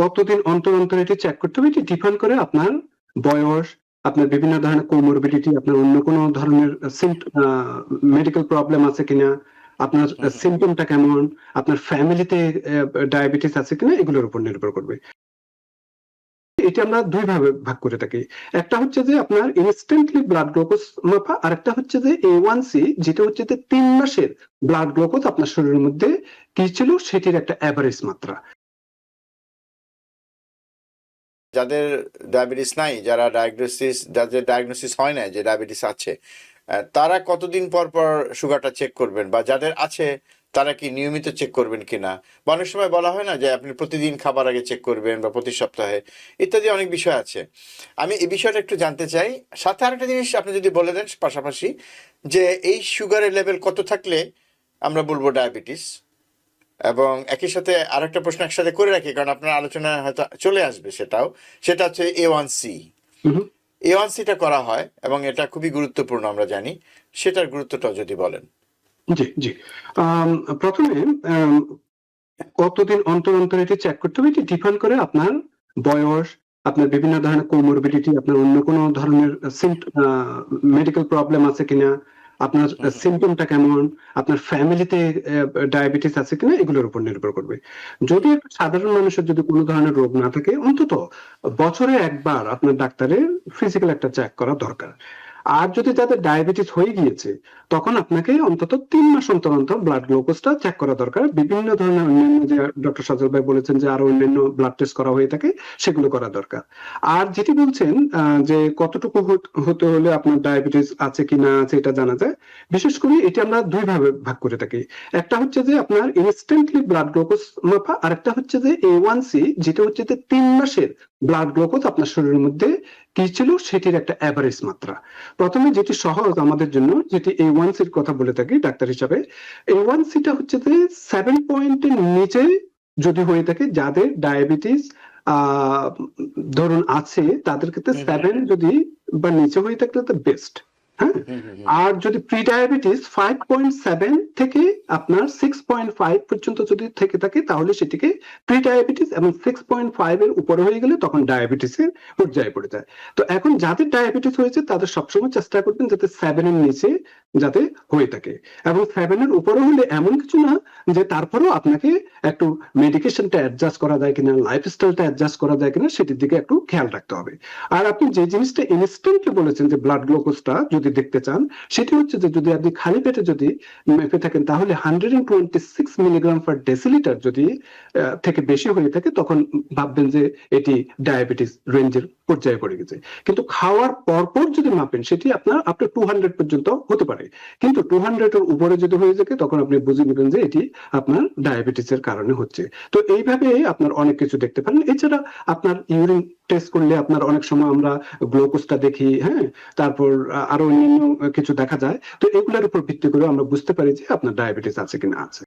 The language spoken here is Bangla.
কতদিন অন্তর, অন্তর এটি চেক করতে হবে এটি ডিপেন্ড করে আপনার বয়স, আপনার বিভিন্ন ধরনের কোমরবিডিটি, আপনার অন্য কোনো ধরনের মেডিকেল প্রবলেম আছে কিনা, আপনার সিম্পটমটা কেমন, আপনার ফ্যামিলিতে ডায়াবেটিস আছে কিনা এগুলোর উপর নির্ভর করবে। এটা আমরা দুই ভাবে ভাগ করে থাকি। একটা হচ্ছে যে আপনার ইনস্ট্যান্টলি ব্লাড গ্লুকোজ মাপা, আর একটা হচ্ছে যে A1C, যেটা হচ্ছে যে 3 মাসের ব্লাড গ্লুকোজ আপনার শরীরের মধ্যে কি ছিল সেটির একটা এভারেজ মাত্রা। যাদের ডায়াবেটিস নাই, যাদের ডায়াগনোসিস হয় না যে ডায়াবেটিস আছে, তারা কতদিন পর পর সুগারটা চেক করবেন, বা যাদের আছে তারা কি নিয়মিত চেক করবেন কিনা? বা অনেক সময় বলা হয় না যে আপনি প্রতিদিন খাবার আগে চেক করবেন বা প্রতি সপ্তাহে, ইত্যাদি অনেক বিষয় আছে। আমি এই বিষয়টা একটু জানতে চাই। সাথে আরেকটা জিনিস আপনি যদি বলে দেন পাশাপাশি, যে এই সুগারের লেভেল কত থাকলে আমরা বলবো ডায়াবেটিস, এবং একই সাথে আরেকটা প্রশ্ন একসাথে করে রাখি, কারণ আপনার আলোচনা হয়তো চলে আসবে, সেটা হচ্ছে A1C। A1Cটা করা হয় এবং এটা খুবই গুরুত্বপূর্ণ আমরা জানি, সেটার গুরুত্বটাও যদি বলেন। জি জি, প্রথমে কতদিন অন্তর, অন্তর এটি চেক করতে হবে এটি ডিপেন্ড করে আপনার বয়স, আপনার বিভিন্ন ধরনের কোমরবিডিটি, আপনার অন্য কোনো ধরনের মেডিকেল প্রবলেম আছে কিনা, আপনার সিম্পটমটা কেমন, আপনার ফ্যামিলিতে ডায়াবেটিস আছে কিনা এগুলোর উপর নির্ভর করবে। যদি একটা সাধারণ মানুষের যদি কোনো ধরনের রোগ না থাকে, অন্তত বছরে একবার আপনার ডাক্তারের ফিজিক্যাল একটা চেক করা দরকার। আর যদি যাদের ডায়াবেটিস হয়ে গিয়েছে তখন আপনাকে অন্তত 3 মাস অন্তর অন্তর ব্লাড গ্লুকোজটা চেক করা দরকার। বিভিন্ন ধরনের অন্যান্য, যে ডক্টর সাজল ভাই বলেছেন যে আরো অন্যান্য ব্লাড টেস্ট করা হয়ে থাকে, সেগুলো করা দরকার। আর যেটি বলছেন যে কতটুকু হতে হলে আপনার ডায়াবেটিস আছে কি না আছে এটা জানা যায়, বিশেষ করে এটা আমরা দুই ভাবে ভাগ করে থাকি। একটা হচ্ছে যে আপনার ইনস্ট্যান্টলি ব্লাড গ্লুকোজ মাপা, আর একটা হচ্ছে যে A1C, যেটা হচ্ছে যে 3 মাসের ব্লাড গ্লুকোজ আপনার শরীরের মধ্যে কি ছিল সেটির একটা এভারেজ মাত্রা। প্রথমে যেটি সহজ আমাদের জন্য, যেটি A1Cর কথা বলে থাকি ডাক্তার হিসাবে, A1Cটা হচ্ছে যে 7 পয়েন্টের নিচে যদি হয়ে থাকে, যাদের ডায়াবেটিস ধরুন আছে তাদের ক্ষেত্রে 7 যদি বা নিচে হয়ে থাকলে তো বেস্ট। হ্যাঁ, আর যদি প্রি ডায়াবেটিস 5.7 থেকে আপনার 6.5 পর্যন্ত যদি থেকে থাকে তাহলে সেটিকে প্রি ডায়াবেটিস, এবং 6.5 এর উপরে হয়ে গেলে তখন ডায়াবেটিসের পর্যায়ে পড়ে যায়। তো এখন যাদের ডায়াবেটিস হয়েছে তাদের সবসময় চেষ্টা করবেন যাতে 7 এর নিচে যাতে হয়ে থাকে, এবং 7 এর উপরে হলে এমন কিছু না যে তারপরেও আপনাকে একটু মেডিকেশনটা অ্যাডজাস্ট করা যায় কিনা, লাইফস্টাইলটা অ্যাডজাস্ট করা যায় কিনা সেটির দিকে একটু খেয়াল রাখতে হবে। আর আপনি যে জিনিসটা ইনস্ট্যান্টলি বলেছেন যে ব্লাড গ্লুকোজটা যদি দেখতে চান, সেটি হচ্ছে যে যদি আপনি খালি পেটে যদি মেপে থাকেন তাহলে 126 মিলিগ্রাম পার ডেসিলিটার যদি থেকে বেশি হয়ে থাকে তখন ভাববেন যে এটি ডায়াবেটিস রেঞ্জের পর্যায়ে পড়ে গেছে। কিন্তু খাওয়ার পরপর যদি মাপেন সেটি আপনার 200 পর্যন্ত হতে পারে, কিন্তু 200 এর উপরে যদি হয়ে থাকে তখন আপনি বুঝে নেবেন যে এটি আপনার ডায়াবেটিসের কারণে হচ্ছে। তো এইভাবে আপনার অনেক কিছু দেখতে পারেন। এছাড়া আপনার ইউরিন টেস্ট করলে আপনার অনেক সময় আমরা গ্লুকোজটা দেখি, হ্যাঁ, তারপর আরো অন্যান্য কিছু দেখা যায়। তো এগুলোর উপর ভিত্তি করে আমরা বুঝতে পারি যে আপনার ডায়াবেটিস আছে কিনা আছে।